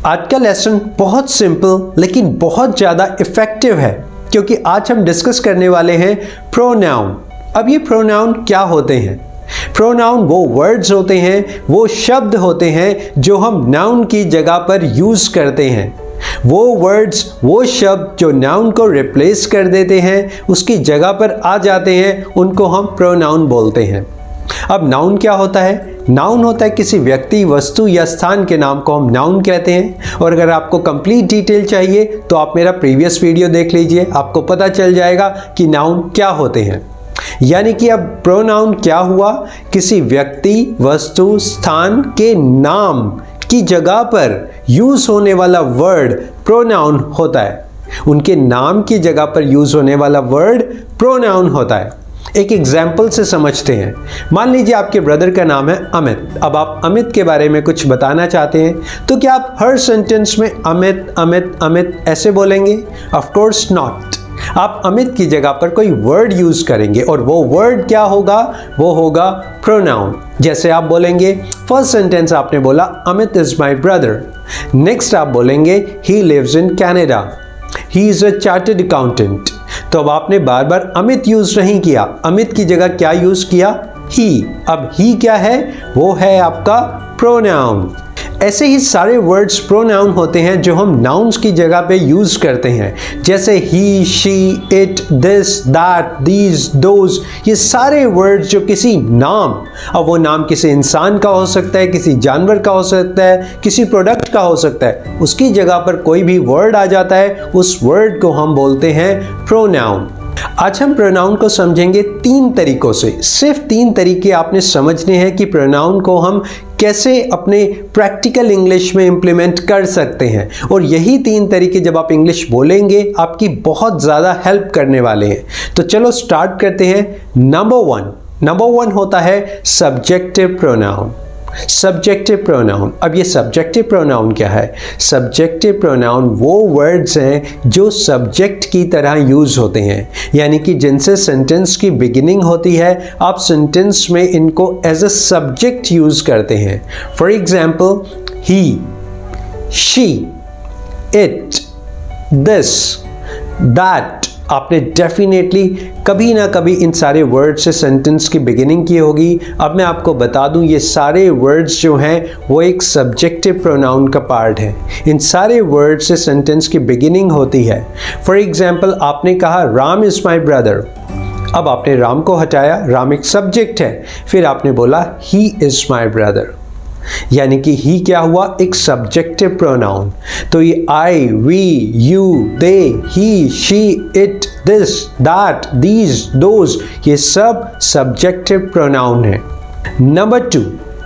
आज का लेसन बहुत सिंपल लेकिन बहुत ज़्यादा इफ़ेक्टिव है, क्योंकि आज हम डिस्कस करने वाले हैं प्रोनाउन। अब ये प्रोनाउन क्या होते हैं? प्रोनाउन वो वर्ड्स होते हैं, वो शब्द होते हैं जो हम नाउन की जगह पर यूज़ करते हैं। वो वर्ड्स, वो शब्द जो नाउन को रिप्लेस कर देते हैं, उसकी जगह पर आ जाते हैं, उनको हम प्रोनाउन बोलते हैं। अब नाउन क्या होता है? नाउन होता है किसी व्यक्ति, वस्तु या स्थान के नाम को हम नाउन कहते हैं। और अगर आपको कंप्लीट डिटेल चाहिए तो आप मेरा प्रीवियस वीडियो देख लीजिए, आपको पता चल जाएगा कि नाउन क्या होते हैं। यानी कि अब प्रोनाउन क्या हुआ? किसी व्यक्ति, वस्तु, स्थान के नाम की जगह पर यूज होने वाला वर्ड प्रोनाउन होता है। उनके नाम की जगह पर यूज होने वाला वर्ड प्रोनाउन होता है। एक एग्जाम्पल से समझते हैं। मान लीजिए आपके ब्रदर का नाम है अमित। अब आप अमित के बारे में कुछ बताना चाहते हैं, तो क्या आप हर सेंटेंस में अमित अमित अमित ऐसे बोलेंगे? Of course not. आप अमित की जगह पर कोई वर्ड यूज करेंगे, और वो वर्ड क्या होगा? वो होगा प्रोनाउन। जैसे आप बोलेंगे, फर्स्ट सेंटेंस आपने बोला Amit is my brother. Next आप बोलेंगे he lives in Canada, he is a chartered accountant. तो अब आपने बार बार अमित यूज नहीं किया, अमित की जगह क्या यूज किया? ही। अब ही क्या है? वो है आपका प्रोनाउन। ऐसे ही सारे वर्ड्स प्रोनाउन होते हैं जो हम नाउन्स की जगह पे यूज करते हैं, जैसे he, she, it, this, that, these, those. ये सारे वर्ड्स जो किसी नाम, अब वो नाम किसी इंसान का हो सकता है, किसी जानवर का हो सकता है, किसी प्रोडक्ट का हो सकता है, उसकी जगह पर कोई भी वर्ड आ जाता है, उस वर्ड को हम बोलते हैं प्रोनाउन। आज हम प्रोनाउन को समझेंगे 3 तरीकों से। सिर्फ 3 तरीके आपने समझने हैं कि प्रोनाउन को हम कैसे अपने प्रैक्टिकल इंग्लिश में इंप्लीमेंट कर सकते हैं। और यही 3 तरीके जब आप इंग्लिश बोलेंगे आपकी बहुत ज़्यादा हेल्प करने वाले हैं। तो चलो स्टार्ट करते हैं। नंबर वन होता है सब्जेक्टिव प्रोनाउन। Subjective pronoun. अब ये सब्जेक्टिव प्रोनाउन क्या है? सब्जेक्टिव प्रोनाउन वो वर्ड्स हैं जो सब्जेक्ट की तरह यूज होते हैं, यानी कि जिनसे सेंटेंस की बिगिनिंग होती है, आप सेंटेंस में इनको एज अ सब्जेक्ट यूज करते हैं। For example, he, she, it, this, that. आपने डेफिनेटली कभी ना कभी इन सारे वर्ड से सेंटेंस की बिगिनिंग की होगी। अब मैं आपको बता दूं, ये सारे वर्ड्स जो हैं वो एक सब्जेक्टिव प्रोनाउन का पार्ट है। इन सारे वर्ड से सेंटेंस की बिगिनिंग होती है। फॉर एग्जाम्पल, आपने कहा राम इज़ माई ब्रदर। अब आपने राम को हटाया, राम एक सब्जेक्ट है, फिर आपने बोला ही इज़ माई ब्रदर, यानी कि ही क्या हुआ? एक सब्जेक्टिव प्रोनाउन। तो ये I, we, you, they, he, she, it, this, that, these, those, ये सब सब्जेक्टिव प्रोनाउन है। Number 2,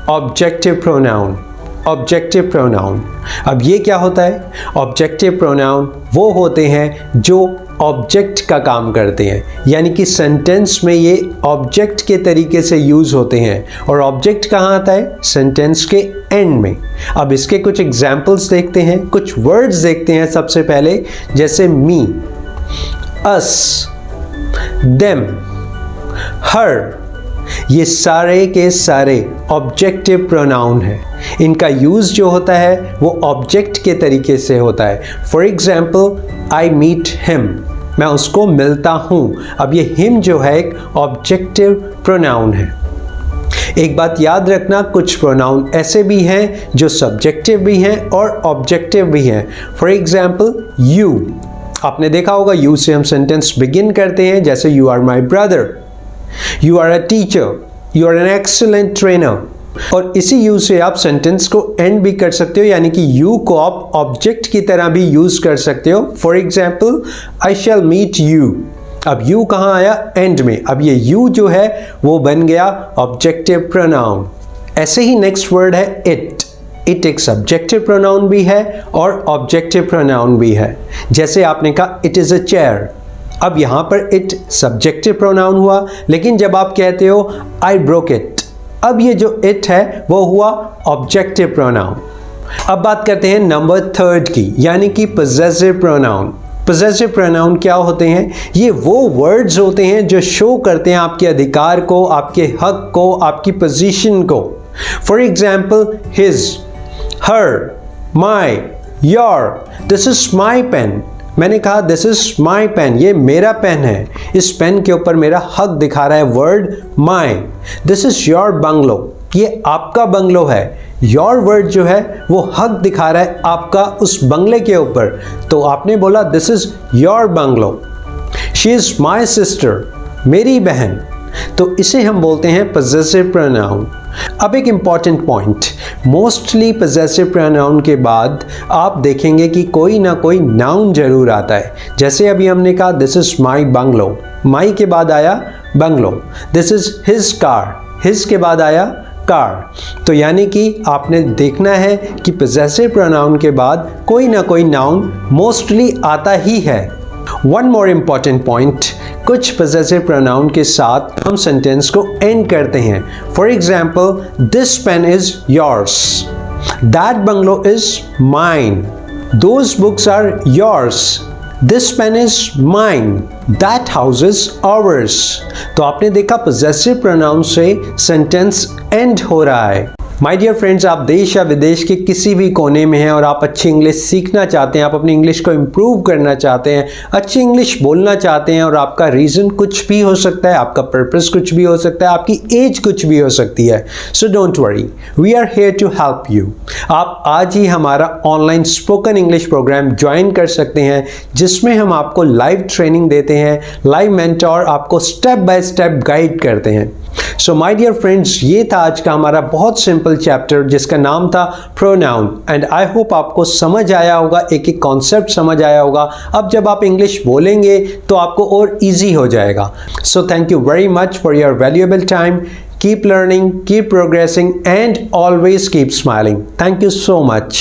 objective pronoun. Objective pronoun. अब ये क्या होता है? ऑब्जेक्टिव प्रोनाउन वो होते हैं जो ऑब्जेक्ट का काम करते हैं, यानी कि सेंटेंस में ये ऑब्जेक्ट के तरीके से यूज होते हैं। और ऑब्जेक्ट कहाँ आता है? सेंटेंस के एंड में। अब इसके कुछ एग्जाम्पल्स देखते हैं, कुछ वर्ड्स देखते हैं। सबसे पहले जैसे मी, अस, देम, हर, ये सारे के सारे ऑब्जेक्टिव प्रोनाउन हैं। इनका यूज जो होता है वो ऑब्जेक्ट के तरीके से होता है। For example, I meet him, मैं उसको मिलता हूँ। अब ये हिम जो है एक ऑब्जेक्टिव प्रोनाउन है। एक बात याद रखना, कुछ प्रोनाउन ऐसे भी हैं जो सब्जेक्टिव भी हैं और ऑब्जेक्टिव भी हैं। For example, you. आपने देखा होगा यू से हम सेंटेंस बिगिन करते हैं, जैसे you are my brother, you are a teacher, you are an excellent trainer. और इसी यू से आप सेंटेंस को एंड भी कर सकते हो, यानी कि यू को आप ऑब्जेक्ट की तरह भी यूज कर सकते हो। For example, I shall meet you. अब यू कहाँ आया? एंड में। अब ये यू जो है वो बन गया ऑब्जेक्टिव प्रोनाउन। ऐसे ही नेक्स्ट वर्ड है इट। इट एक सब्जेक्टिव प्रोनाउन भी है और ऑब्जेक्टिव प्रोनाउन भी है। जैसे आपने कहा इट इज़ अ चेयर। अब यहाँ पर इट सब्जेक्टिव प्रोनाउन हुआ, लेकिन जब आप कहते हो आई ब्रोक इट, अब ये जो इट है वो हुआ ऑब्जेक्टिव प्रोनाउन। अब बात करते हैं नंबर 3 की, यानी कि पोजेसिव प्रोनाउन। पोजेसिव प्रोनाउन क्या होते हैं? ये वो वर्ड्स होते हैं जो शो करते हैं आपके अधिकार को, आपके हक को, आपकी पोजीशन को। For example, his, her, my, your, this is my pen. मैंने कहा दिस इज माई पेन, ये मेरा पेन है, इस पेन के ऊपर मेरा हक दिखा रहा है word my. This is your bungalow, ये आपका बंगलो है। योर वर्ड जो है वो हक दिखा रहा है आपका उस बंगले के ऊपर, तो आपने बोला this is your bungalow. She is my sister, मेरी बहन, तो इसे हम बोलते हैं possessive pronoun। अब एक important point, mostly possessive pronoun के बाद आप देखेंगे कि कोई ना कोई नाउन जरूर आता है। जैसे अभी हमने कहा दिस इज माई बंगलो, माई के बाद आया bungalow. This is his car, his के बाद आया कार। तो यानी कि आपने देखना है कि possessive pronoun के बाद कोई ना कोई नाउन मोस्टली आता ही है। वन मोर इम्पॉर्टेंट पॉइंट, कुछ possessive pronoun के साथ हम सेंटेंस को एंड करते हैं। For example, this pen is yours, that bungalow is mine, those books are yours, this pen is mine, that house is ours. तो आपने देखा possessive pronoun से सेंटेंस एंड हो रहा है। माय डियर फ्रेंड्स, आप देश या विदेश के किसी भी कोने में हैं और आप अच्छी इंग्लिश सीखना चाहते हैं, आप अपनी इंग्लिश को इम्प्रूव करना चाहते हैं, अच्छी इंग्लिश बोलना चाहते हैं, और आपका रीज़न कुछ भी हो सकता है, आपका पर्पस कुछ भी हो सकता है, आपकी एज कुछ भी हो सकती है। So don't worry, we are here to help you. आप आज ही हमारा online spoken English program join कर सकते हैं, जिसमें हम आपको लाइव ट्रेनिंग देते हैं, लाइव मेंटोर आपको स्टेप बाय स्टेप गाइड करते हैं। सो माय डियर फ्रेंड्स, ये था आज का हमारा बहुत सिंपल चैप्टर जिसका नाम था प्रोनाउन, एंड आई होप आपको समझ आया होगा, एक एक कॉन्सेप्ट समझ आया होगा। अब जब आप इंग्लिश बोलेंगे तो आपको और इजी हो जाएगा। So thank you very much for your valuable time. Keep learning, keep progressing, and always keep smiling. Thank you so much.